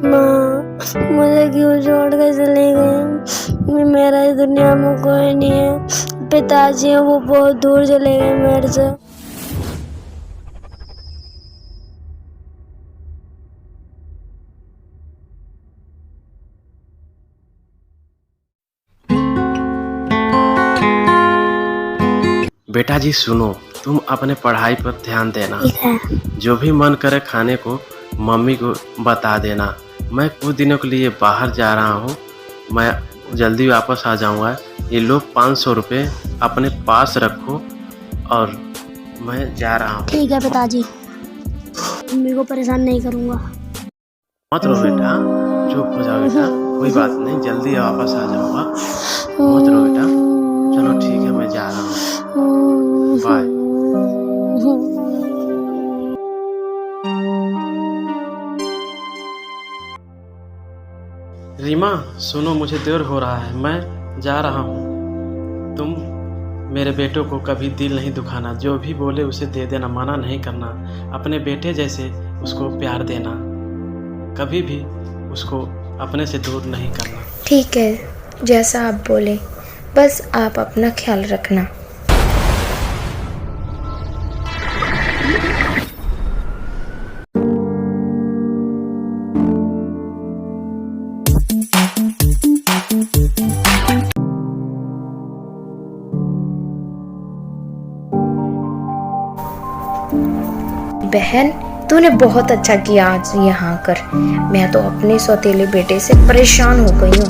माँ, मुझे क्यों छोड़ कर चले गए? मेरा इस दुनिया में कोई नहीं है। पिताजी हैं, वो बहुत दूर चले गए मेरे से। बेटा जी सुनो, तुम अपने पढ़ाई पर ध्यान देना। ठीक है। जो भी मन करे खाने को मम्मी को बता देना। मैं कुछ दिनों के लिए बाहर जा रहा हूँ, मैं जल्दी वापस आ जाऊँगा। ये लो 500 रुपये अपने पास रखो और मैं जा रहा हूँ। ठीक है पिताजी, मम्मी को परेशान नहीं करूँगा। मत रो बेटा, चुप हो जाओ बेटा, कोई बात नहीं, जल्दी वापस आ जाऊँगा। मत रो बेटा, चलो ठीक है, मैं जा रहा हूँ, बाय। रीमा सुनो, मुझे देर हो रहा है, मैं जा रहा हूँ। तुम मेरे बेटों को कभी दिल नहीं दुखाना, जो भी बोले उसे दे देना, मना नहीं करना। अपने बेटे जैसे उसको प्यार देना, कभी भी उसको अपने से दूर नहीं करना। ठीक है, जैसा आप बोले, बस आप अपना ख्याल रखना। बहन, तूने बहुत अच्छा किया आज यहाँ आकर। मैं तो अपने सौतेले बेटे से परेशान हो गई हूँ।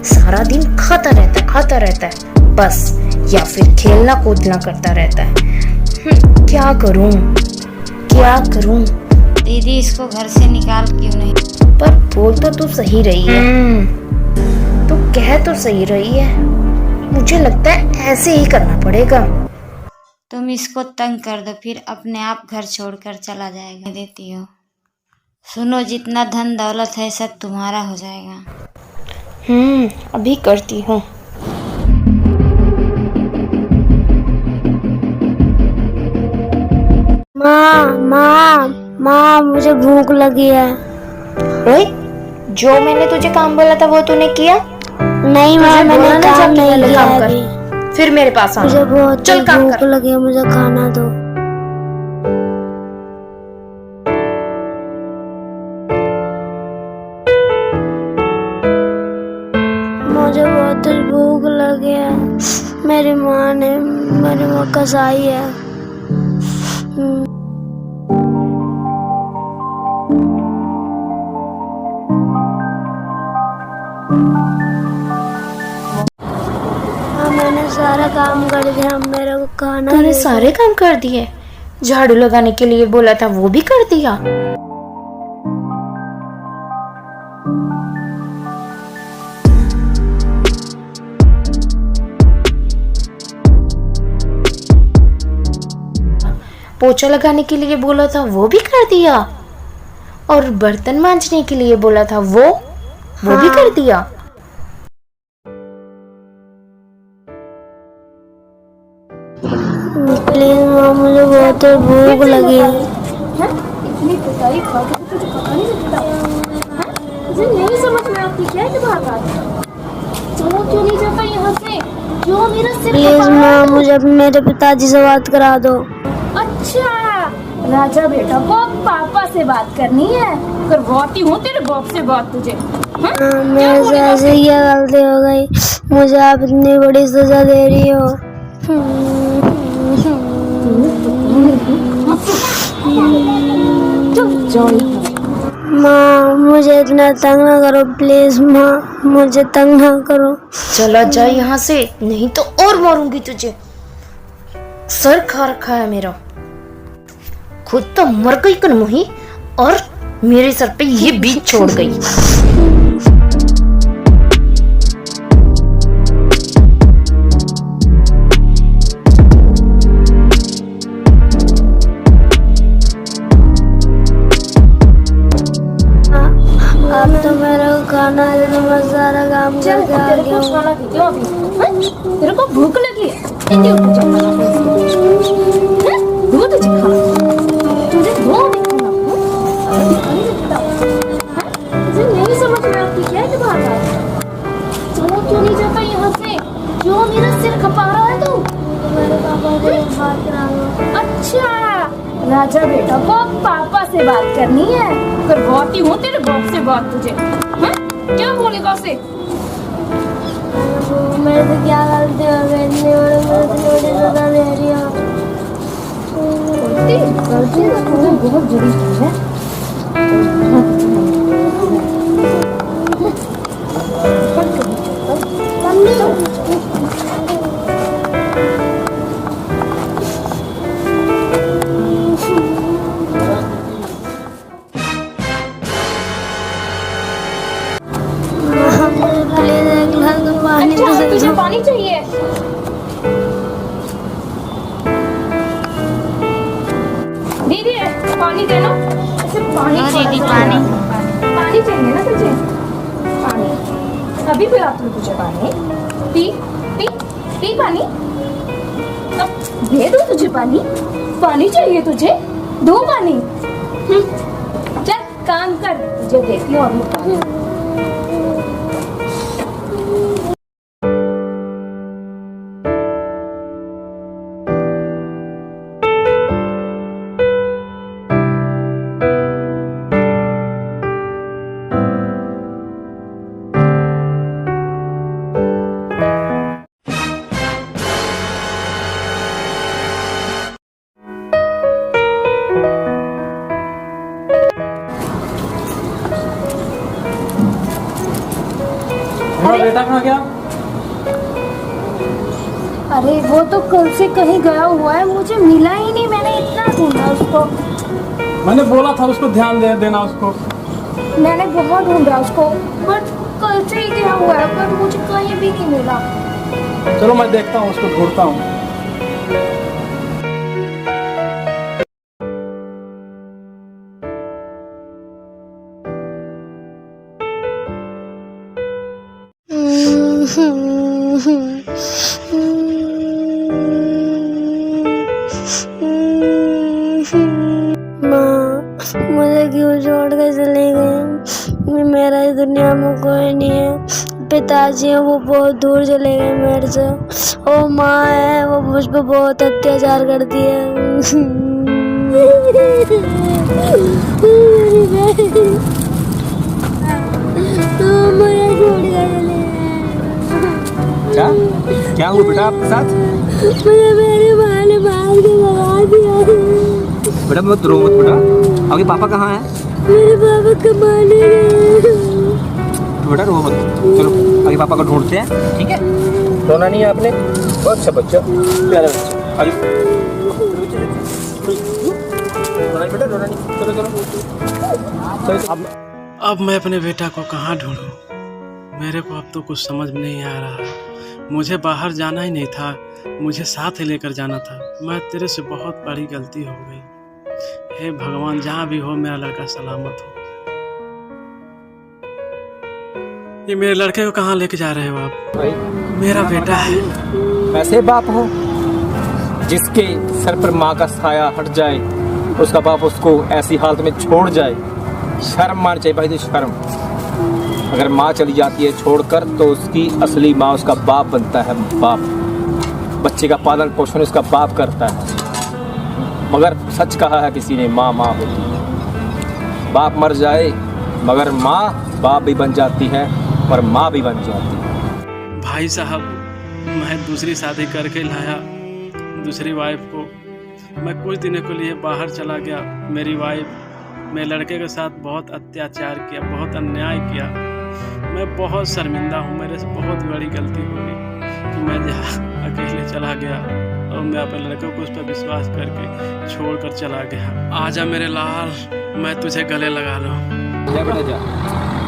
सारा दिन खाता रहता है बस, या फिर खेलना कूदना करता रहता है। क्या करूँ? दीदी इसको घर से निकाल क्यों नहीं? पर बोल तो तू सही रही है। तू कह तो सही रही है। मुझे लगता है ऐसे ही करना पड़ेगा। तुम इसको तंग कर दो, फिर अपने आप घर छोड़कर चला जाएगा। देती हो, सुनो, जितना धन दौलत है सब तुम्हारा हो जाएगा। अभी करती हूँ। माँ, मुझे भूख लगी है। ओए, जो मैंने तुझे काम बोला था वो तूने किया? नहीं माँ, मैंने काम नहीं किया अभी। फिर मेरे पास आ। मुझे बहुत चल काम भूख लगी है, मुझे खाना दो। मुझे बहुत भूख लगी है। मेरी माँ कसाई है। मैंने सारा काम कर दिया, मेरे को खाना। तूने सारे काम कर दिए? झाड़ू लगाने के लिए बोला था वो भी कर दिया? पोछा लगाने के लिए बोला था वो भी कर दिया? और बर्तन मांजने के लिए बोला था वो भी कर दिया? प्लीज माँ, मुझे बहुत भूख लगी है। इतनी पिटाई खा के तुझे पता नहीं लगता? मुझे नहीं समझ में आती क्या है तुम्हारा बात? चलो क्यों नहीं जाता यहाँ से? क्यों मेरा सिर? प्लीज माँ, मुझे मेरे पिताजी से बात करा दो। अच्छा, राजा बेटा को पापा से बात करनी है? करवाती हूँ तेरे बाप से बात तुझे। मेरे से ऐसे ही गलती हो गई, मुझे आप इतनी बड़ी सजा दे रही हो। माँ, मुझे इतना तंग ना करो प्लीज। माँ, मुझे तंग ना करो। चला जा यहाँ से, नहीं तो और मारूंगी तुझे। सर खा रखा है मेरा। खुद तो मर गई कनमुही, और मेरे सर पे ये बीज छोड़ गई। आप तो मेरे को खाना दे दो, मैं सारा काम करके आ गया हूँ। तेरे को भूख लगी है? दूध खा, तुझे वो नहीं खाना। बात कराऊंगा। अच्छा, राजा बेटा को पापा से बात करनी है। करवाती हूँ तेरे बाप से बात तुझे। हैं? क्या बोलेगा उसे? मेरे से क्या गलती हो गई? इतनी बड़ी मेरे से छोटी सजा दे रही हो। गलती बहुत बड़ी है। प्लीज एक गिलास पानी अच्छा, दे तुझे दो। पानी चाहिए? दीदी पानी देना। ऐसे पानी लो थोड़ा दीदी, सा पानी। देना। पानी चाहिए ना तुझे? पानी अभी पिलाती हूँ तुझे पानी। पी पी पी पानी। अब दे दो तुझे पानी। पानी चाहिए तुझे? दो पानी। चल काम कर, तुझे देती हूँ अभी पानी। बेटा कहाँ गया? अरे वो तो कल से कहीं गया हुआ है, मुझे मिला ही नहीं। मैंने इतना ढूंढा उसको। मैंने बोला था उसको ध्यान देना उसको। मैंने बहुत ढूंढा उसको, बट कल से ही गया हुआ है, पर मुझे कहीं भी नहीं मिला। चलो मैं देखता हूँ, उसको ढूंढता हूँ। माँ, मुझे क्यों छोड़ के चली गई? मेरा इस दुनिया में कोई नहीं है। पिताजी हैं, वो बहुत दूर चले गए मेरे से। ओ माँ है, वो मुझ पर बहुत अत्याचार करती है। मुझे छोड़ के चले गए। क्या क्या हुआ बेटा आपके साथ? मुझे मेरी माँ ने मार के भगा दिया। बेटा मत रो मत बेटा। आपके पापा कहाँ हैं? मेरे पापा कमाने गए। तो बेटा रो मत। चलो आपके पापा को ढूंढते हैं, ठीक है? रोना नहीं है आपने? बहुत अच्छा बच्चा, प्यारा बच्चा। आइए रोना नहीं बेटा, रोना नहीं। चलो चलो चलो। अब मैं अपने बेटा को कहाँ ढूंढूं? मेरे को अब तो कुछ समझ में नहीं आ रहा है। मुझे बाहर जाना ही नहीं था, मुझे साथ ही लेकर जाना था। मैं तेरे से बहुत बड़ी गलती हो गई। हे भगवान, जहाँ भी हो मेरा लड़का सलामत हो। ये मेरे लड़के को कहाँ लेके जा रहे हो आप? मेरा बेटा है। ऐसे बाप हो जिसके सर पर माँ का साया हट जाए, उसका बाप उसको ऐसी हालत में छोड़ जाए। शर्म मारनी चाहिए भाई, तो शर्म। अगर माँ चली जाती है छोड़कर, तो उसकी असली माँ उसका बाप बनता है। बाप बच्चे का पालन पोषण उसका बाप करता है। मगर सच कहा है किसी ने, माँ माँ होती है। बाप मर जाए मगर माँ बाप भी बन जाती है और माँ भी बन जाती है। भाई साहब, मैं दूसरी शादी करके लाया दूसरी वाइफ को। मैं कुछ दिनों के लिए बाहर चला गया। मेरी वाइफ मेरे लड़के के साथ बहुत अत्याचार किया, बहुत अन्याय किया। मैं बहुत शर्मिंदा हूँ। मेरे से बहुत बड़ी गलती हो गई कि मैं जहाँ अकेले चला गया और मैं अपने लड़के को उस पर विश्वास करके छोड़ कर चला गया। आजा मेरे लाल, मैं तुझे गले लगा लूँ। जा बेटा जा,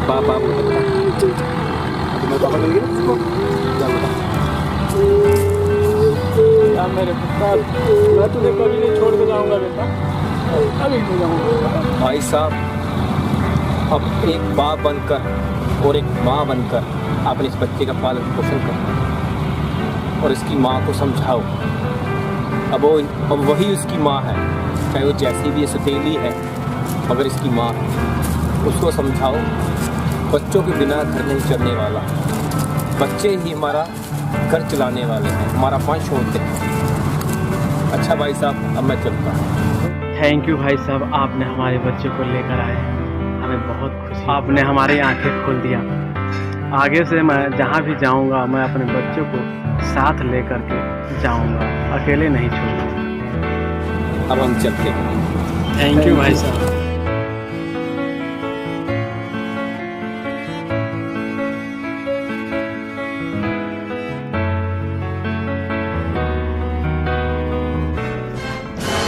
बाप बाप तुम्हारे पापा मिल गए उसको। जा बेटा। यार मेरे पुत्र, मैं तुझे कभी नहीं छोड़ के जाऊँगा बेटा, कभी नहीं जाऊँगा। भाई साहब, अब एक बाप बनकर और एक माँ बनकर आपने इस बच्चे का पालन पोषण करना और इसकी माँ को समझाओ। अब वही उसकी माँ है, चाहे वो जैसी भी सतीली है, मगर इसकी माँ है। उसको समझाओ, बच्चों के बिना घर नहीं चलने वाला। बच्चे ही हमारा घर चलाने वाले हैं, हमारा वंश होते हैं। अच्छा भाई साहब, अब मैं चलता हूँ। थैंक यू भाई साहब, आपने हमारे बच्चों को लेकर आए, हमें बहुत खुशी। आपने हमारी आंखें खोल दिया। आगे से मैं जहाँ भी जाऊँगा मैं अपने बच्चों को साथ लेकर के जाऊँगा, अकेले नहीं छोड़ूंगा। अब हम चलते हैं। थैंक यू भाई साहब।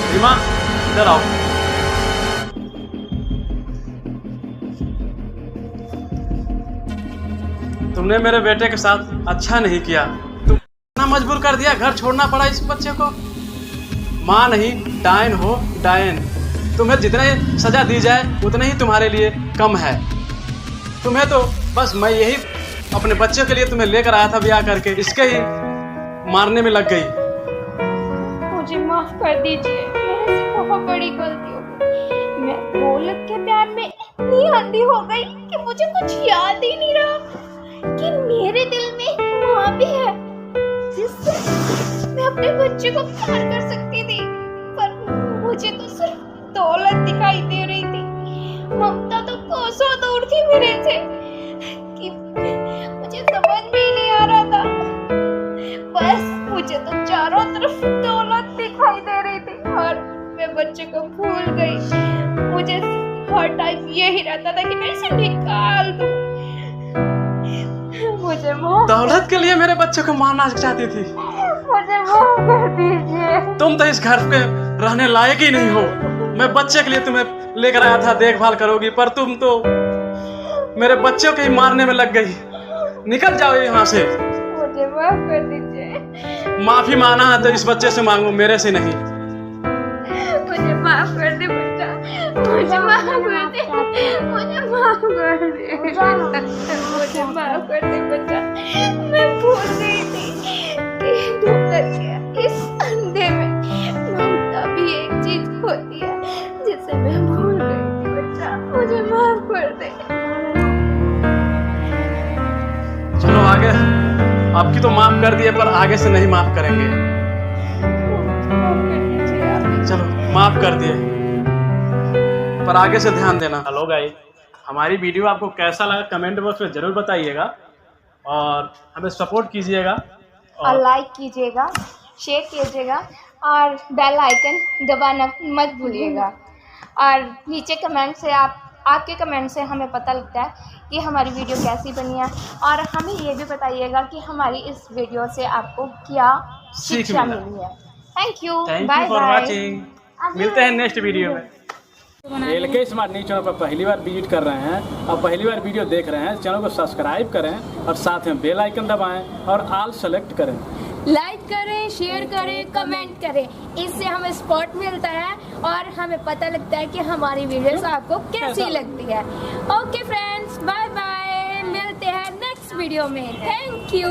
रीमा, इधर आओ। तुमने मेरे बेटे के साथ अच्छा नहीं किया। तुम इतना मजबूर कर दिया, घर छोड़ना पड़ा इस बच्चे को। माँ नहीं, डायन हो, डायन। तुम्हें जितने सजा दी जाए उतने ही तुम्हारे लिए कम है। तुम्हें तो बस मैं यही अपने बच्चे के लिए तुम्हें लेकर आया था ब्याह करके, इसके ही मारने में लग गई। मुझे माफ कर दीजिए, मेरे से बहुत बड़ी गलती हो गई। मैं दौलत के प्यार में इतनी अंधी हो गई कि मुझे कुछ याद ही नहीं रहा कि मेरे दिल में माँ भी है जिससे मैं अपने बच्चे को प्यार कर सकती थी। पर मुझे तो सिर्फ दौलत दिखाई दे रही थी। ममता तो कोसों दूर थी मेरे से कि मुझे समझ में ही नहीं आ रहा था। बस मुझे तो चारों तरफ दौलत दिखाई दे रही थी और मैं बच्चे को भूल गई। मुझे हर टाइम यही रहता था कि मैं इसे निकाल दूं। मुझे माफ, दौलत के लिए मेरे बच्चे को मारना चाहती थी। मुझे माफ कर दीजिए। तुम तो इस घर पे रहने लायक ही नहीं हो। मैं बच्चे के लिए तुम्हें लेकर आया था, देखभाल करोगी, पर तुम तो मेरे बच्चों के ही मारने में लग गई। निकल जाओ यहाँ से। मुझे माफ कर दीजिए। माफी मांगना है तो इस बच्चे से मांगो, मेरे से नहीं। मुझे माफ कर दे बेटा, मुझे माफ कर दे, मुझे माफ कर दे, मुझे माफ कर दे बेटा। मैं भूल गई थी कि डॉक्टर के इस अंधे में ममता भी एक चीज होती है जिसे मैं भूल गई थी बेटा। मुझे माफ कर दे। चलो आगे, आपकी तो माफ कर दिए पर आगे से नहीं माफ करेंगे। चलो माफ कर दिए पर आगे से ध्यान देना। हेलो गाइस, हमारी वीडियो आपको कैसा लगा कमेंट बॉक्स में ज़रूर बताइएगा और हमें सपोर्ट कीजिएगा और लाइक कीजिएगा, शेयर कीजिएगा और बेल आइकन दबाना मत भूलिएगा। और नीचे कमेंट से आपके कमेंट से हमें पता लगता है कि हमारी वीडियो कैसी बनी है। और हमें ये भी बताइएगा कि हमारी इस वीडियो से आपको क्या शिक्षा मिली है। Thank you, bye for bye. Watching. मिलते हैं नेक्स्ट वीडियो में। LK स्मार्ट न्यूज़ चैनल पर पहली बार विजिट कर रहे हैं और पहली बार वीडियो देख रहे हैं, चैनल को सब्सक्राइब करें और साथ में बेल आइकन दबाएं और ऑल सेलेक्ट करें। लाइक करें, शेयर करें, कमेंट करें। इससे हमें सपोर्ट मिलता है और हमें पता लगता है कि हमारी वीडियोस आपको कैसी लगती है। ओके फ्रेंड्स, बाय बाय, मिलते हैं नेक्स्ट वीडियो में। Thank you.